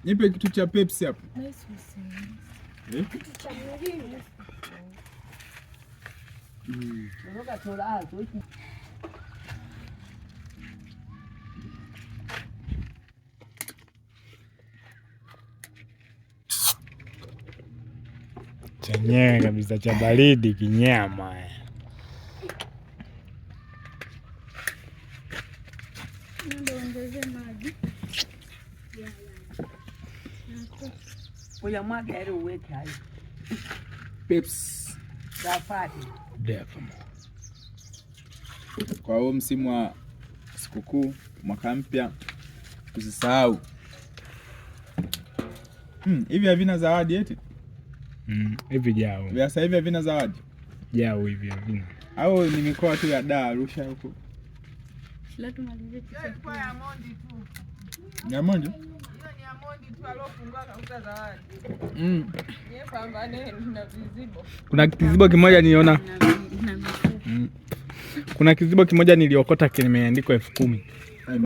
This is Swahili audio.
Nipe kitu cha Pepsi hapo. Kitu cha mwilini. Chenyewe kabisa cha baridi kinyama. Oya mwaga ile uweke hayo. Pepsi. Safari. Kwa huo msimu wa sikukuu, mwaka mpya, usisahau. Hivi havina zawadi eti? Hivi jao. Vya sasa hivi havina zawadi? Jao hivi havina. Au ni mikoa tu ya Dar, Arusha huko? Leo tumalizie kwa ya Mondi tu. Ya Mondi? Hiyo ni ya Mondi tu alofungua kakuta zawadi. Yeye pambane na vizibo. Kuna kizibo kimoja niliona. Kuna kizibo kimoja niliokota kimeandikwa 10,000.